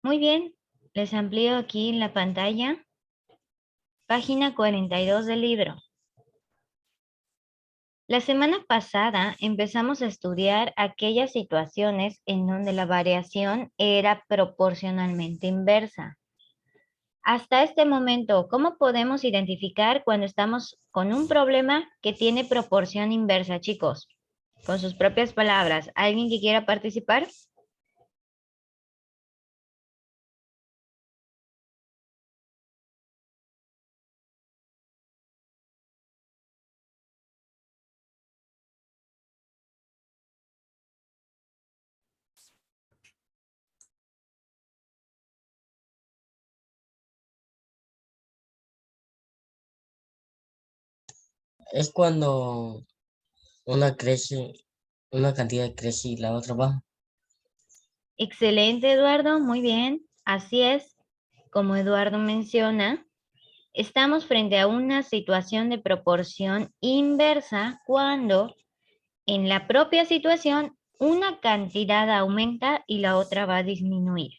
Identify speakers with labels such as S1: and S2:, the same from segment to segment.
S1: Muy bien, les amplío aquí en la pantalla, página 42 del libro. La semana pasada empezamos a estudiar aquellas situaciones en donde la variación era proporcionalmente inversa. Hasta este momento, ¿cómo podemos identificar cuando estamos con un problema que tiene proporción inversa, chicos? Con sus propias palabras, ¿alguien que quiera participar?
S2: Es cuando una crece, una cantidad crece y la otra baja.
S1: Excelente, Eduardo, muy bien. Así es, como Eduardo menciona, estamos frente a una situación de proporción inversa cuando en la propia situación una cantidad aumenta y la otra va a disminuir.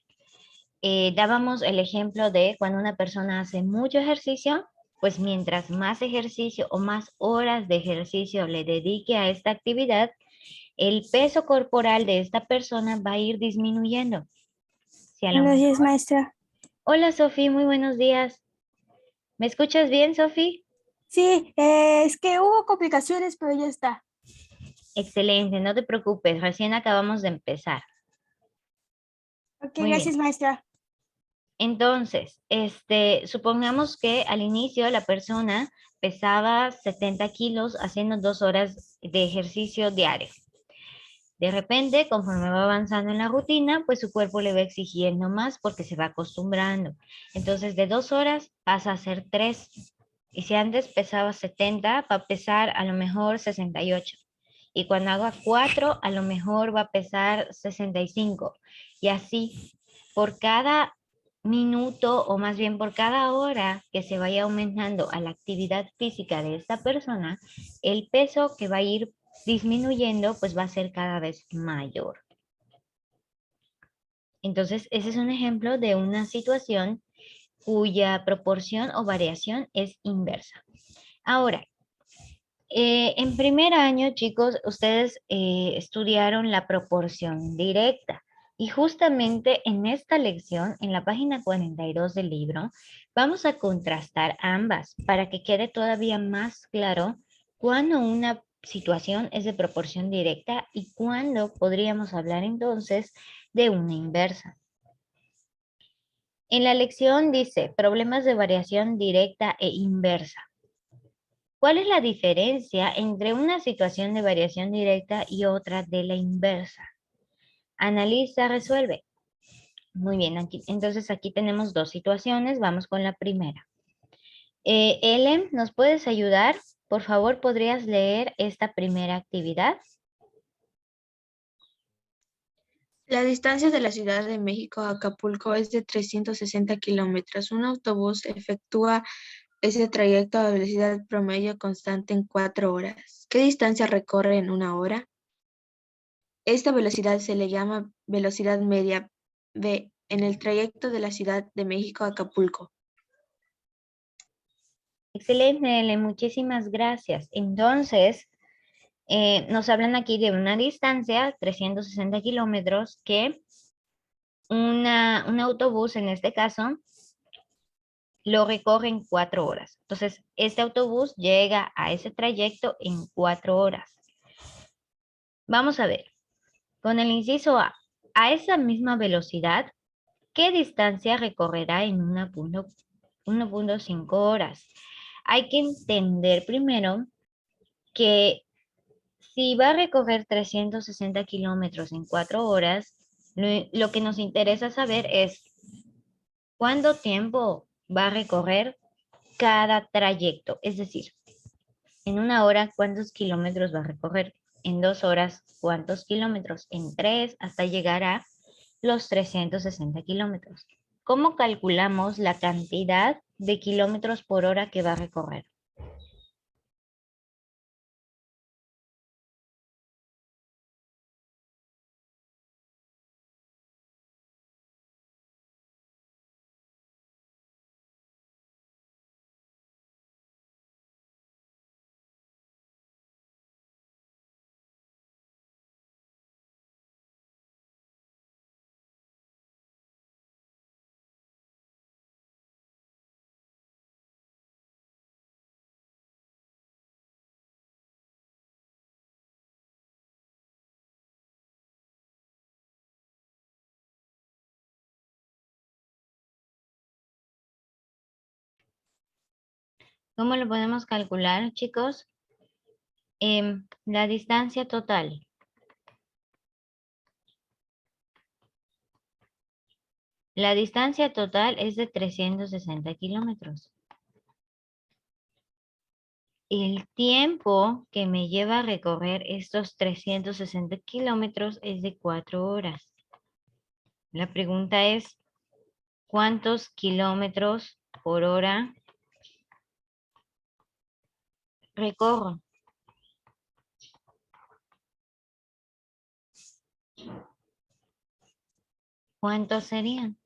S1: Dábamos el ejemplo de cuando una persona hace mucho ejercicio, pues mientras más ejercicio o más horas de ejercicio le dedique a esta actividad, el peso corporal de esta persona va a ir disminuyendo. Si a lo
S3: Buenos días,
S1: mejor-
S3: maestra.
S1: Hola, Sofi, muy buenos días. ¿Me escuchas bien, Sofi?
S3: Sí, es que hubo complicaciones, pero ya está.
S1: Excelente, no te preocupes, recién acabamos de empezar.
S3: Ok,
S1: Muy bien.
S3: gracias, maestra.
S1: Entonces, supongamos que al inicio la persona pesaba 70 kilos haciendo 2 horas de ejercicio diario. De repente, conforme va avanzando en la rutina, pues su cuerpo le va exigiendo más porque se va acostumbrando. Entonces, de 2 horas pasa a ser 3. Y si antes pesaba 70, va a pesar a lo mejor 68. Y cuando haga 4, a lo mejor va a pesar 65. Y así, por cada minuto o más bien por cada hora que se vaya aumentando a la actividad física de esta persona, el peso que va a ir disminuyendo pues va a ser cada vez mayor. Entonces, ese es un ejemplo de una situación cuya proporción o variación es inversa. Ahora, en primer año, chicos, ustedes estudiaron la proporción directa. Y justamente en esta lección, en la página 42 del libro, vamos a contrastar ambas para que quede todavía más claro cuándo una situación es de proporción directa y cuándo podríamos hablar entonces de una inversa. En la lección dice problemas de variación directa e inversa. ¿Cuál es la diferencia entre una situación de variación directa y otra de la inversa? Analiza, resuelve. Muy bien, entonces aquí tenemos dos situaciones. Vamos con la primera. Ellen, ¿nos puedes ayudar? Por favor, ¿podrías leer esta primera actividad?
S4: La distancia de la Ciudad de México a Acapulco es de 360 kilómetros. Un autobús efectúa ese trayecto a velocidad promedio constante en 4 horas. ¿Qué distancia recorre en una hora? Esta velocidad se le llama velocidad media v en el trayecto de la Ciudad de México a Acapulco.
S1: Excelente, Ellen, muchísimas gracias. Entonces, nos hablan aquí de una distancia, 360 kilómetros, que un autobús en este caso lo recorre en 4 horas. Entonces, este autobús llega a ese trayecto en 4 horas. Vamos a ver, con el inciso a esa misma velocidad, ¿qué distancia recorrerá en 1.5 horas? Hay que entender primero que si va a recorrer 360 kilómetros en 4 horas, lo que nos interesa saber es cuánto tiempo va a recorrer cada trayecto. Es decir, en una hora, ¿cuántos kilómetros va a recorrer? En 2 horas, ¿cuántos kilómetros? En 3, hasta llegar a los 360 kilómetros. ¿Cómo calculamos la cantidad de kilómetros por hora que va a recorrer? ¿Cómo lo podemos calcular, chicos? La distancia total. La distancia total es de 360 kilómetros. El tiempo que me lleva a recorrer estos 360 kilómetros es de 4 horas. La pregunta es, ¿cuántos kilómetros por hora recorro? ¿Cuántos serían?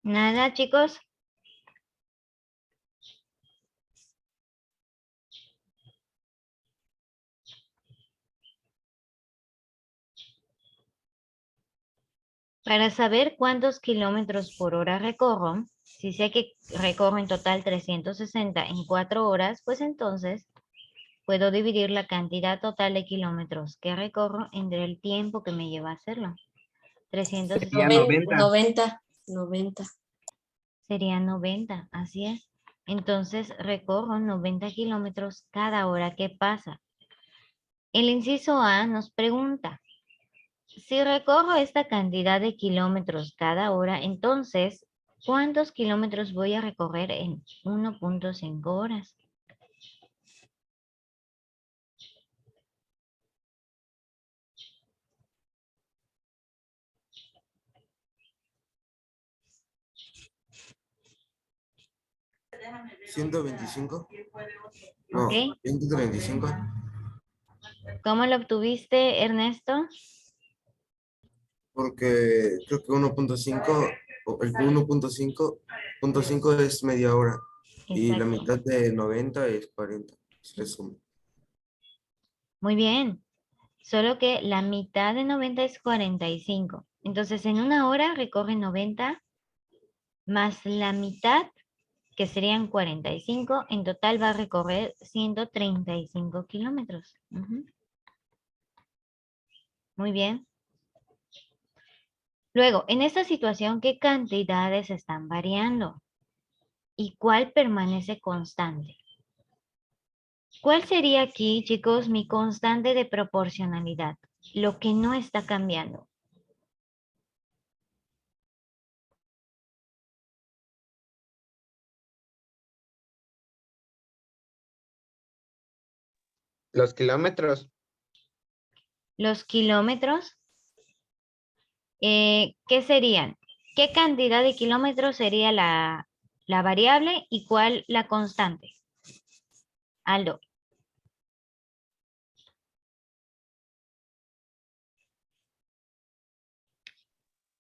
S1: Nada, chicos. Para saber cuántos kilómetros por hora recorro, si sé que recorro en total 360 en 4 horas, pues entonces puedo dividir la cantidad total de kilómetros que recorro entre el tiempo que me lleva a hacerlo. 360
S5: 90.
S1: sería 90, así es. Entonces recorro 90 kilómetros cada hora que pasa. El inciso A nos pregunta, si recorro esta cantidad de kilómetros cada hora, entonces, ¿cuántos kilómetros voy a recorrer en 1.5 horas?
S6: ¿125? No,
S1: ¿Ok?
S6: 135.
S1: ¿Cómo lo obtuviste, Ernesto?
S6: Porque creo que 1.5, o el 1.5 es media hora y la
S1: Exacto.
S6: mitad de 90 es 40. Se le suma.
S1: Muy bien. Solo que la mitad de 90 es 45. Entonces, en una hora recorre 90 más la mitad, que serían 45. En total va a recorrer 135 kilómetros. Ujú. Muy bien. Luego, en esta situación, ¿qué cantidades están variando? ¿Y cuál permanece constante? ¿Cuál sería aquí, chicos, mi constante de proporcionalidad? Lo que no está cambiando.
S7: Los kilómetros.
S1: Los kilómetros, ¿qué serían? ¿Qué cantidad de kilómetros sería la variable y cuál la constante? Aldo.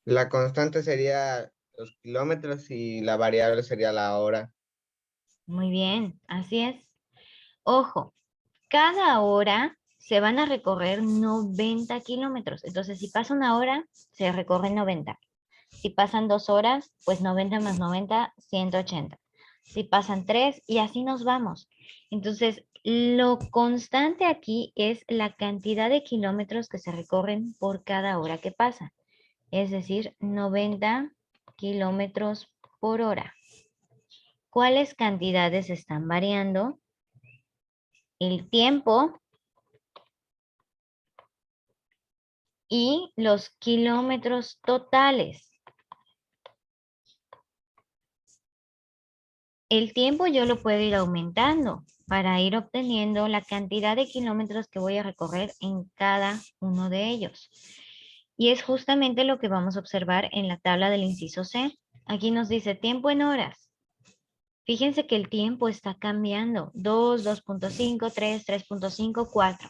S7: La constante sería los kilómetros y la variable sería la hora.
S1: Muy bien, así es. Ojo, cada hora se van a recorrer 90 kilómetros. Entonces, si pasa una hora, se recorren 90. Si pasan 2 horas, pues 90 más 90, 180. Si pasan 3 y así nos vamos. Entonces, lo constante aquí es la cantidad de kilómetros que se recorren por cada hora que pasa. Es decir, 90 kilómetros por hora. ¿Cuáles cantidades están variando? El tiempo y los kilómetros totales. El tiempo yo lo puedo ir aumentando. para ir obteniendo la cantidad de kilómetros que voy a recorrer en cada uno de ellos. Y es justamente lo que vamos a observar en la tabla del inciso C. Aquí nos dice tiempo en horas. Fíjense que el tiempo está cambiando. 2, 2.5, 3, 3.5, 4.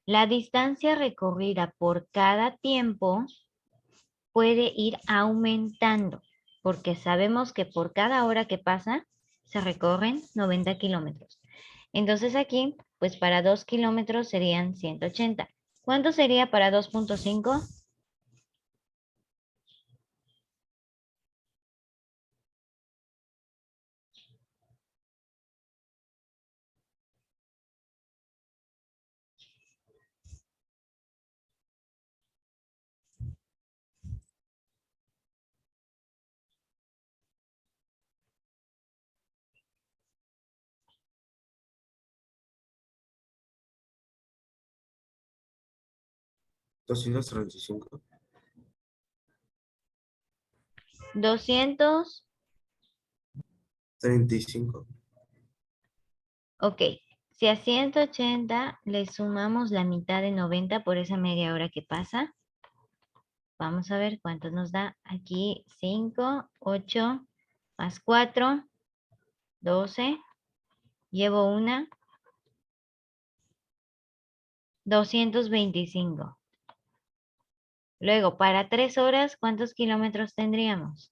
S1: La distancia recorrida por cada tiempo puede ir aumentando, porque sabemos que por cada hora que pasa se recorren 90 kilómetros. Entonces aquí, pues para 2 kilómetros serían 180. ¿Cuánto sería para 2.5?
S6: 235.
S1: 200.
S6: 35.
S1: Ok. Si a 180 le sumamos la mitad de 90 por esa media hora que pasa, vamos a ver cuánto nos da. Aquí 5, 8, más 4, 12. Llevo una. 225. Luego, para 3 horas, ¿cuántos kilómetros tendríamos?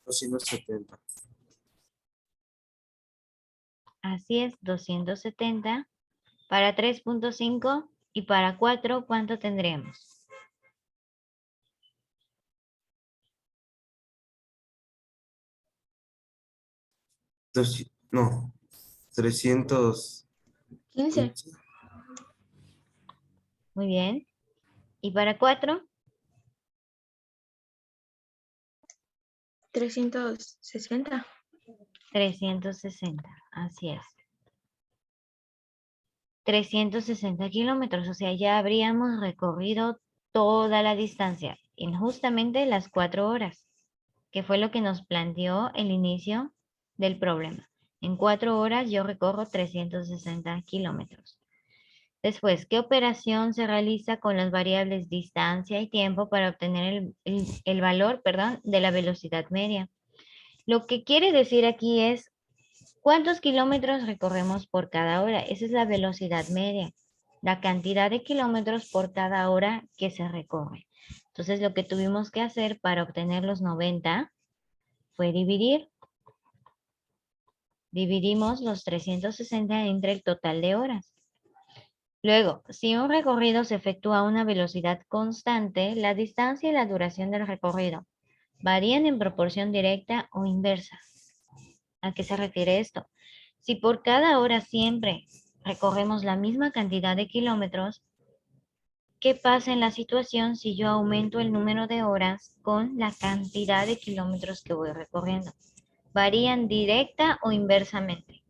S6: 270.
S1: Así es, 270. Para 3.5 y para 4, ¿cuánto tendríamos?
S6: No, 315.
S4: 15.
S1: Muy bien. ¿Y para 4?
S4: 360.
S1: 360. Así es. 360 kilómetros, o sea, ya habríamos recorrido toda la distancia en justamente las 4 horas, que fue lo que nos planteó el inicio del problema. En 4 horas yo recorro 360 kilómetros. Después, ¿qué operación se realiza con las variables distancia y tiempo para obtener el valor, perdón, de la velocidad media? Lo que quiere decir aquí es ¿cuántos kilómetros recorremos por cada hora? Esa es la velocidad media, la cantidad de kilómetros por cada hora que se recorre. Entonces, lo que tuvimos que hacer para obtener los 90 fue dividir. Dividimos los 360 entre el total de horas. Luego, si un recorrido se efectúa a una velocidad constante, la distancia y la duración del recorrido varían en proporción directa o inversa. ¿A qué se refiere esto? Si por cada hora siempre recorremos la misma cantidad de kilómetros, ¿qué pasa en la situación si yo aumento el número de horas con la cantidad de kilómetros que voy recorriendo? ¿Varían directa o inversamente?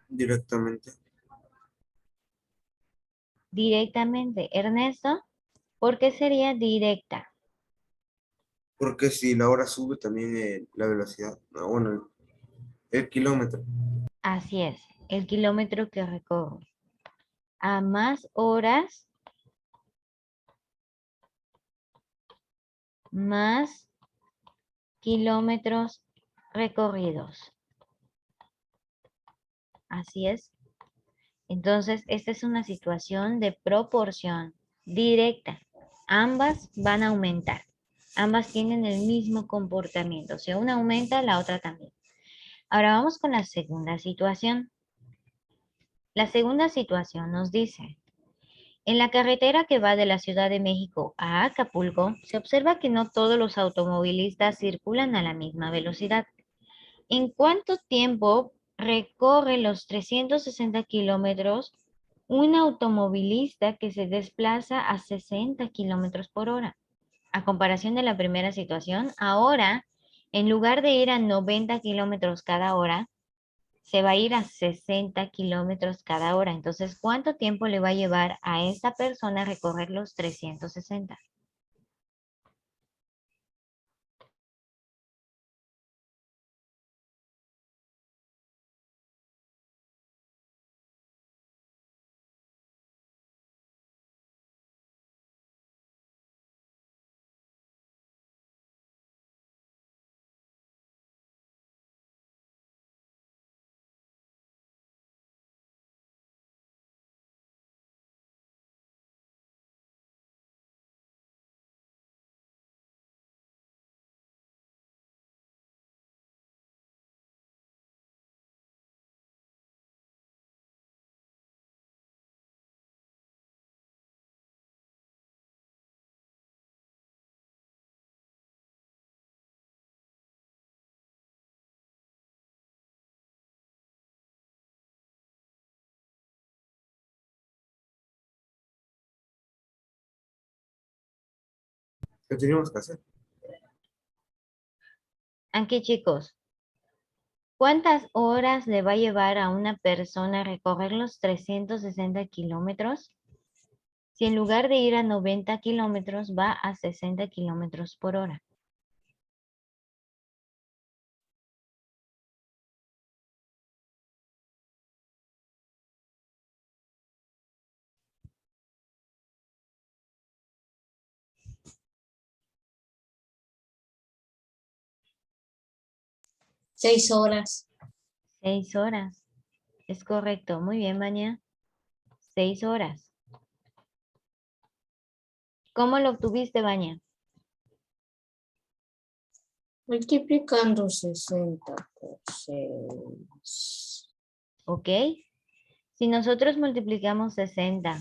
S6: Directamente.
S1: Directamente. Ernesto, ¿por qué sería directa?
S6: Porque si la hora sube, también la velocidad. Bueno, el kilómetro.
S1: Así es, el kilómetro que recorro. A más horas, más kilómetros recorridos. Así es. Entonces, esta es una situación de proporción directa. Ambas van a aumentar. Ambas tienen el mismo comportamiento. Si una aumenta, la otra también. Ahora vamos con la segunda situación. La segunda situación nos dice, en la carretera que va de la Ciudad de México a Acapulco, se observa que no todos los automovilistas circulan a la misma velocidad. ¿En cuánto tiempo recorre los 360 kilómetros un automovilista que se desplaza a 60 kilómetros por hora? A comparación de la primera situación, ahora En lugar de ir a 90 kilómetros cada hora, se va a ir a 60 kilómetros cada hora. Entonces, ¿cuánto tiempo le va a llevar a esta persona recorrer los 360?
S6: ¿Qué tenemos que hacer?
S1: Aquí, chicos, ¿cuántas horas le va a llevar a una persona recorrer los 360 kilómetros? Si en lugar de ir a 90 kilómetros va a 60 kilómetros por hora.
S5: Seis horas.
S1: 6 horas. Es correcto. Muy bien, Vania. 6 horas. ¿Cómo lo obtuviste, Vania?
S5: Multiplicando 60 por 6.
S1: ¿Ok? Si nosotros multiplicamos 60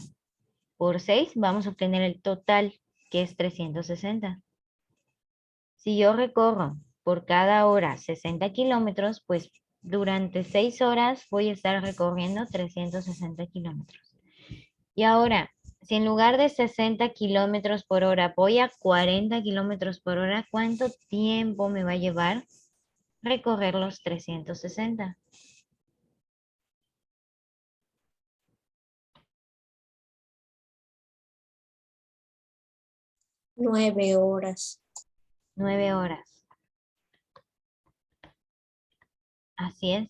S1: por 6, vamos a obtener el total, que es 360. Si yo recorro por cada hora 60 kilómetros, pues durante 6 horas voy a estar recorriendo 360 kilómetros. Y ahora, si en lugar de 60 kilómetros por hora voy a 40 kilómetros por hora, ¿cuánto tiempo me va a llevar recorrer los 360?
S5: Nueve horas.
S1: 9 horas. Así es.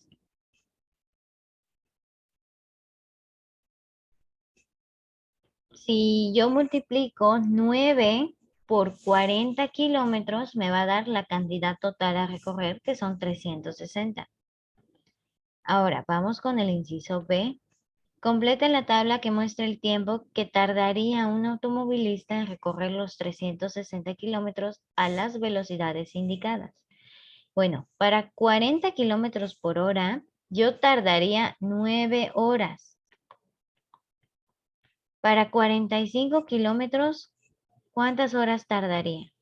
S1: Si yo multiplico 9 por 40 kilómetros, me va a dar la cantidad total a recorrer, que son 360. Ahora, vamos con el inciso B. Completa la tabla que muestra el tiempo que tardaría un automovilista en recorrer los 360 kilómetros a las velocidades indicadas. Bueno, para 40 kilómetros por hora, yo tardaría 9 horas. Para 45 kilómetros, ¿cuántas horas tardaría?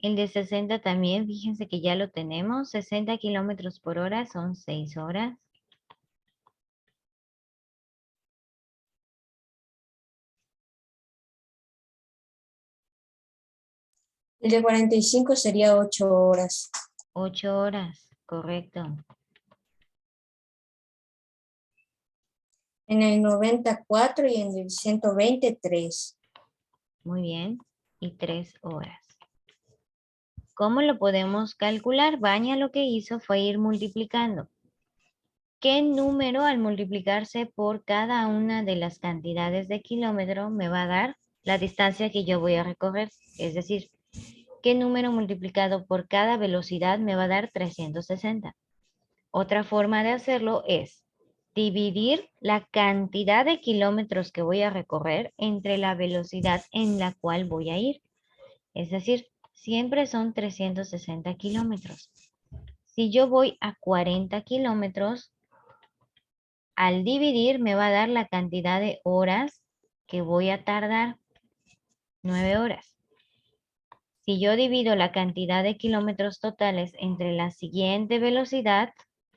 S1: El de 60 también, fíjense que ya lo tenemos. 60 kilómetros por hora son 6 horas.
S5: El de 45 sería 8 horas.
S1: 8 horas, correcto.
S5: En el 94 y en el 120, 3.
S1: Muy bien. Y 3 horas. ¿Cómo lo podemos calcular? Vania lo que hizo fue ir multiplicando. ¿Qué número al multiplicarse por cada una de las cantidades de kilómetro me va a dar la distancia que yo voy a recorrer? Es decir, ¿qué número multiplicado por cada velocidad me va a dar 360? Otra forma de hacerlo es dividir la cantidad de kilómetros que voy a recorrer entre la velocidad en la cual voy a ir. Es decir, siempre son 360 kilómetros. Si yo voy a 40 kilómetros, al dividir me va a dar la cantidad de horas que voy a tardar, 9 horas. Si yo divido la cantidad de kilómetros totales entre la siguiente velocidad,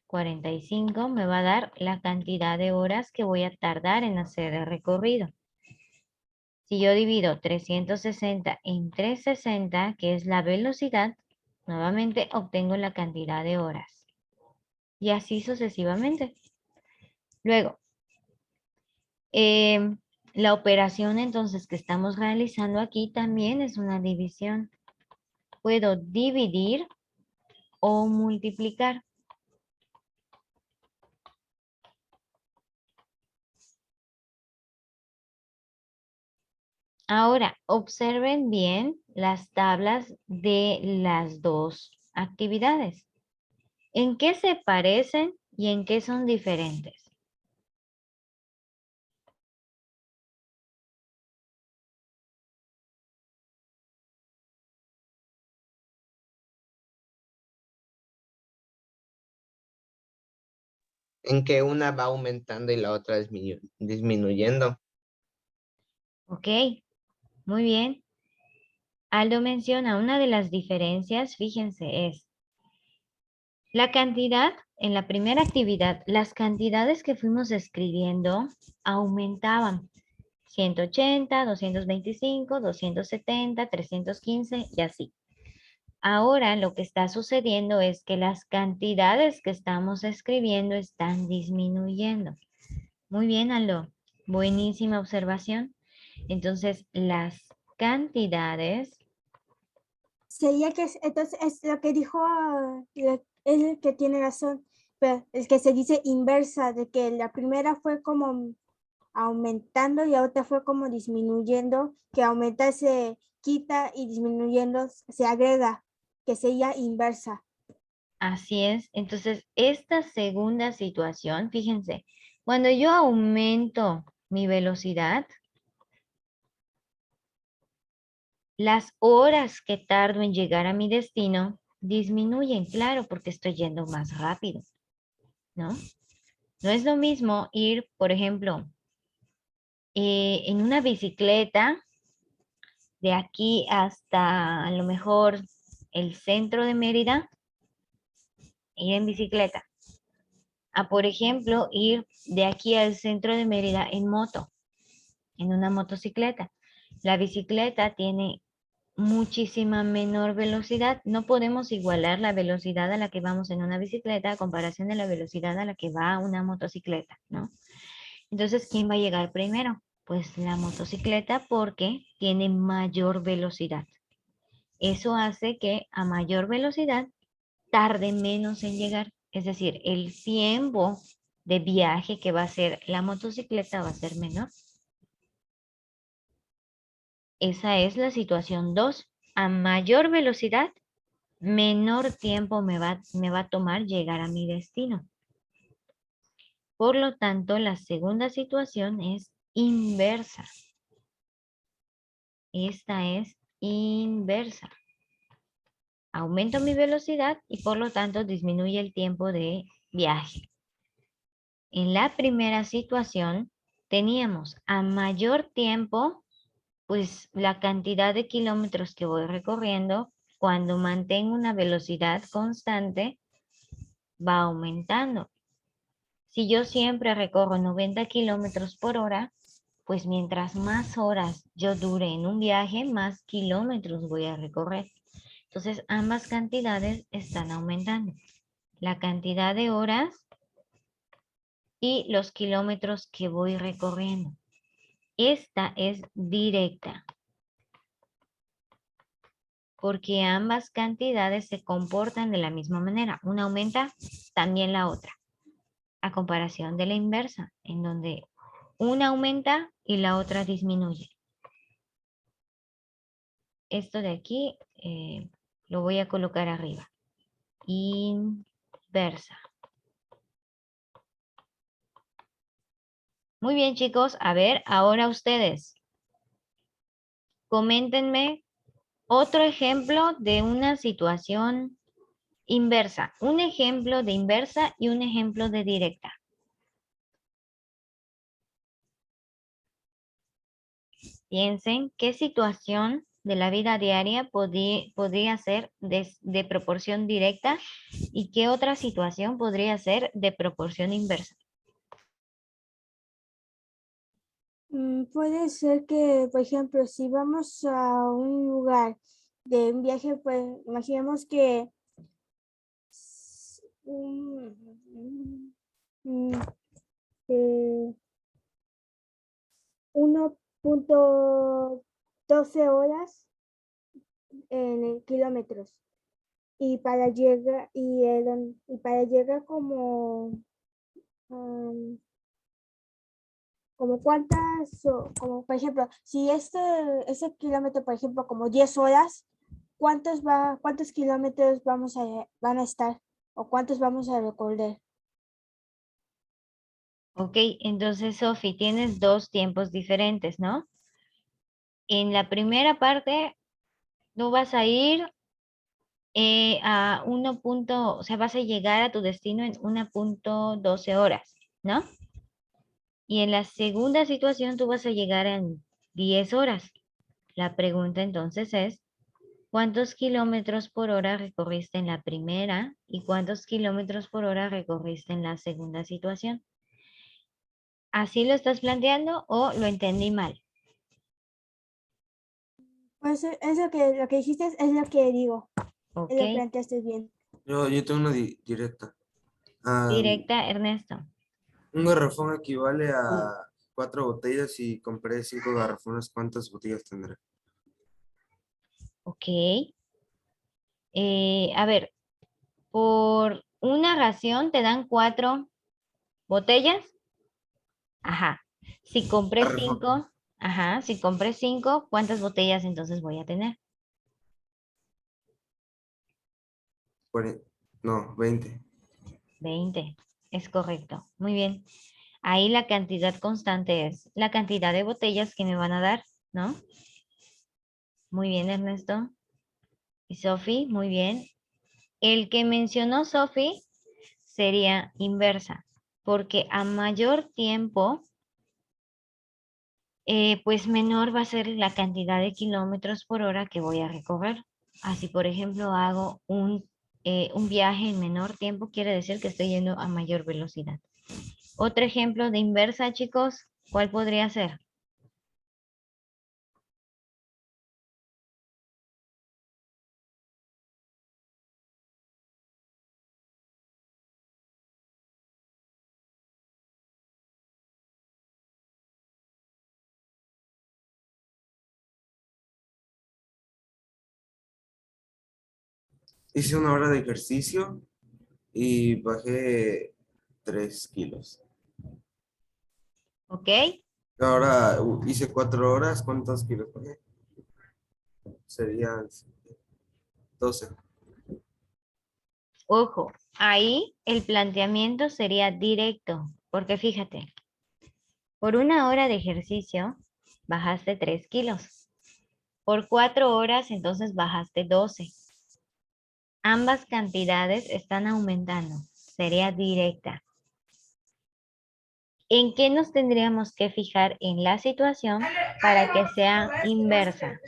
S1: 45, me va a dar la cantidad de horas que voy a tardar en hacer el recorrido. Si yo divido 360 entre 60, que es la velocidad, nuevamente obtengo la cantidad de horas. Y así sucesivamente. Luego, la operación entonces que estamos realizando aquí también es una división. Puedo dividir o multiplicar. Ahora, observen bien las tablas de las dos actividades. ¿En qué se parecen y en qué son diferentes?
S7: En que una va aumentando y la otra disminuyendo.
S1: Ok, muy bien. Aldo menciona una de las diferencias, fíjense, es la cantidad, en la primera actividad, las cantidades que fuimos escribiendo aumentaban. 180, 225, 270, 315 y así. Ahora lo que está sucediendo es que las cantidades que estamos escribiendo están disminuyendo. Muy bien, Aldo. Buenísima observación. Entonces, las cantidades...
S3: Sería que, entonces, es lo que dijo él que tiene razón, pero es que se dice inversa, de que la primera fue como aumentando y la otra fue como disminuyendo, que aumenta se quita y disminuyendo se agrega, que sería inversa.
S1: Así es. Entonces, esta segunda situación, fíjense, cuando yo aumento mi velocidad, las horas que tardo en llegar a mi destino disminuyen, claro, porque estoy yendo más rápido, ¿no? No es lo mismo ir, por ejemplo, en una bicicleta de aquí hasta a lo mejor el centro de Mérida, ir en bicicleta. A, por ejemplo, ir de aquí al centro de Mérida en moto, en una motocicleta. La bicicleta tiene muchísima menor velocidad. No podemos igualar la velocidad a la que vamos en una bicicleta a comparación de la velocidad a la que va una motocicleta, ¿no? Entonces, ¿quién va a llegar primero? Pues la motocicleta porque tiene mayor velocidad. Eso hace que a mayor velocidad tarde menos en llegar. Es decir, el tiempo de viaje que va a hacer la motocicleta va a ser menor. Esa es la situación 2. A mayor velocidad, menor tiempo me va a tomar llegar a mi destino. Por lo tanto, la segunda situación es inversa. Esta es inversa. Aumento mi velocidad y por lo tanto disminuye el tiempo de viaje. En la primera situación teníamos a mayor tiempo, pues la cantidad de kilómetros que voy recorriendo, cuando mantengo una velocidad constante, va aumentando. Si yo siempre recorro 90 kilómetros por hora, pues mientras más horas yo dure en un viaje, más kilómetros voy a recorrer. Entonces, ambas cantidades están aumentando. La cantidad de horas y los kilómetros que voy recorriendo. Esta es directa, porque ambas cantidades se comportan de la misma manera. Una aumenta, también la otra. A comparación de la inversa, en donde una aumenta y la otra disminuye. Esto de aquí lo voy a colocar arriba. Inversa. Muy bien, chicos. A ver, ahora ustedes. Coméntenme otro ejemplo de una situación inversa. Un ejemplo de inversa y un ejemplo de directa. Piensen qué situación de la vida diaria podría ser de proporción directa y qué otra situación podría ser de proporción inversa.
S3: Puede ser que, por ejemplo, si vamos a un lugar de un viaje, pues imaginemos que mm, mm, eh, 1.12 horas en kilómetros y para llegar um, como como por ejemplo, si ese kilómetro, por ejemplo, como 10 horas, ¿cuántos kilómetros van a estar o cuántos vamos a recorrer?
S1: Ok, entonces, Sofi, tienes dos tiempos diferentes, ¿no? En la primera parte, tú vas a ir a o sea, vas a llegar a tu destino en 1.12 horas, ¿no? Y en la segunda situación, tú vas a llegar en 10 horas. La pregunta entonces es, ¿cuántos kilómetros por hora recorriste en la primera y cuántos kilómetros por hora recorriste en la segunda situación? ¿Así lo estás planteando o lo entendí mal?
S3: Pues lo que dijiste es lo que digo,
S1: Ok,
S3: lo planteaste bien.
S6: Yo tengo una directa. Ah,
S1: directa, Ernesto.
S6: un garrafón equivale a 4 botellas y compré 5 garrafones. ¿Cuántas botellas tendré?
S1: Ok. A ver, por una ración te dan 4 botellas. Ajá. Si compré
S6: Garrafón.
S1: 5, ajá, si compré 5, ¿cuántas botellas entonces voy a tener?
S6: No, 20.
S1: 20. Es correcto. Muy bien. Ahí la cantidad constante es la cantidad de botellas que me van a dar, ¿no? Muy bien, Ernesto. Y Sofi, muy bien. El que mencionó Sofi sería inversa, porque a mayor tiempo, pues menor va a ser la cantidad de kilómetros por hora que voy a recorrer. Así, por ejemplo, hago un viaje en menor tiempo, quiere decir que estoy yendo a mayor velocidad. Otro ejemplo de inversa, chicos, ¿cuál podría ser?
S6: Hice una hora de ejercicio y bajé 3 kilos.
S1: ¿Ok?
S6: Ahora hice 4 horas. ¿Cuántos kilos bajé? Serían 12.
S1: Ojo, ahí el planteamiento sería directo, porque fíjate, por una hora de ejercicio bajaste 3 kilos. Por 4 horas entonces bajaste 12. Ambas cantidades están aumentando. Sería directa. ¿En qué nos tendríamos que fijar en la situación para que sea inversa?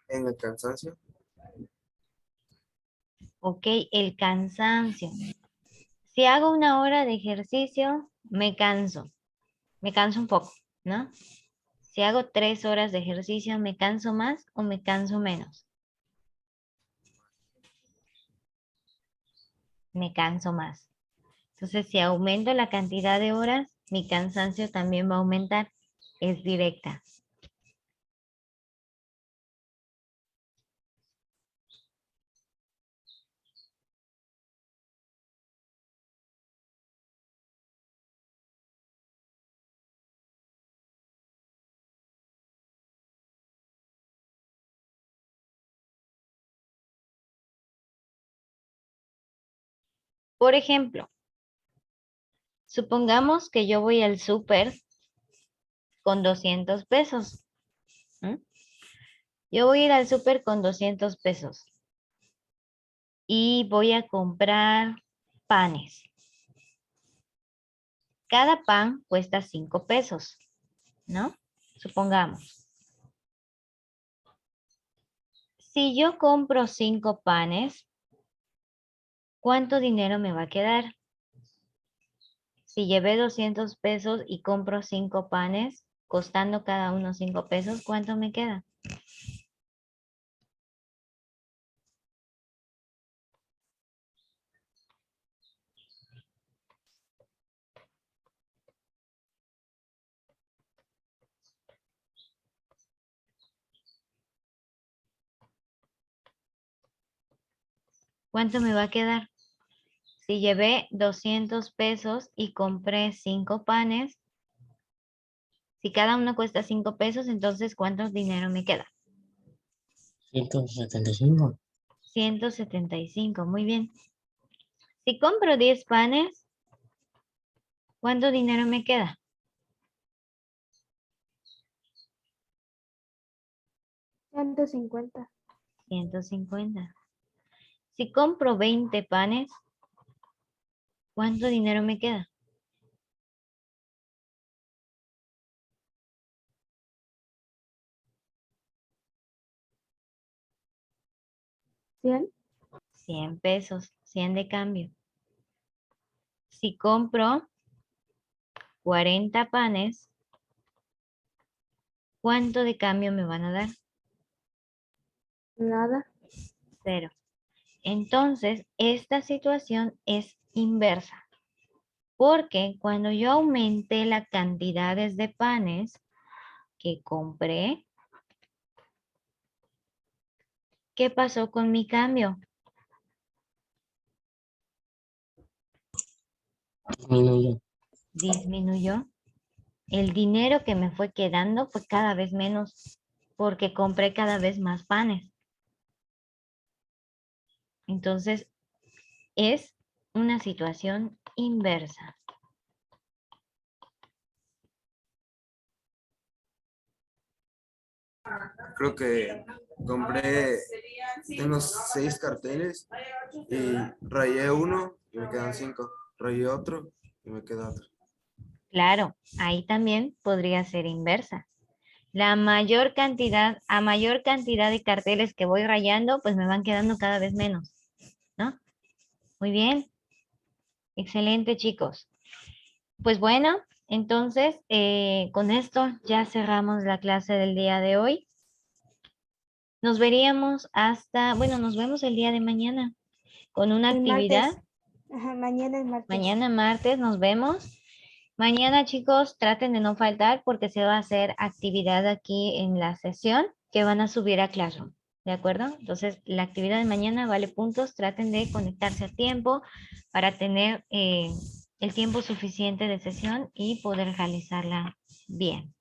S6: En el cansancio.
S1: Ok, el cansancio. Si hago una hora de ejercicio, me canso un poco, ¿no? Si hago 3 horas de ejercicio, ¿me canso más o me canso menos? me canso más. Entonces, si aumento la cantidad de horas, mi cansancio también va a aumentar. Es directa. Por ejemplo, supongamos que yo voy al súper con 200 pesos. Yo voy a ir al súper con 200 pesos. Y voy a comprar panes. Cada pan cuesta 5 pesos, ¿no? Supongamos. Si yo compro 5 panes, ¿cuánto dinero me va a quedar? Si llevé 200 pesos y compro 5 panes, costando cada uno 5 pesos, ¿cuánto me queda? ¿Cuánto me va a quedar? Si llevé 200 pesos y compré 5 panes, si cada uno cuesta 5 pesos, entonces ¿cuánto dinero me queda?
S2: 175.
S1: 175, muy bien. Si compro 10 panes, ¿cuánto dinero me queda?
S3: 150.
S1: 150. Si compro 20 panes, ¿cuánto dinero me queda?
S3: 100.
S1: 100 pesos, 100 de cambio. Si compro 40 panes, ¿cuánto de cambio me van a dar?
S3: Nada.
S1: 0. Entonces, esta situación es inversa. Porque cuando yo aumenté las cantidades de panes que compré, ¿qué pasó con mi cambio?
S2: Disminuyó.
S1: Disminuyó. El dinero que me fue quedando fue cada vez menos porque compré cada vez más panes. Entonces, es una situación inversa.
S6: Creo que tengo 6 carteles y rayé uno y me quedan 5. Rayé otro y me queda otro.
S1: Claro, ahí también podría ser inversa. A mayor cantidad de carteles que voy rayando, pues me van quedando cada vez menos, ¿no? Muy bien. Excelente, chicos. Pues bueno, entonces, con esto ya cerramos la clase del día de hoy. Nos veríamos nos vemos el día de mañana con una
S3: El
S1: actividad.
S3: martes. Ajá, mañana es martes.
S1: Mañana martes nos vemos. Mañana, chicos, traten de no faltar porque se va a hacer actividad aquí en la sesión que van a subir a Classroom. ¿De acuerdo? Entonces, la actividad de mañana vale puntos. Traten de conectarse a tiempo para tener el tiempo suficiente de sesión y poder realizarla bien.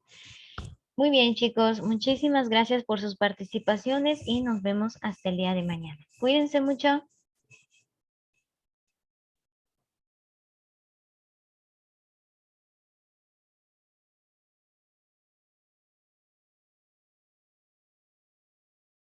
S1: Muy bien, chicos. Muchísimas gracias por sus participaciones y nos vemos hasta el día de mañana. Cuídense mucho.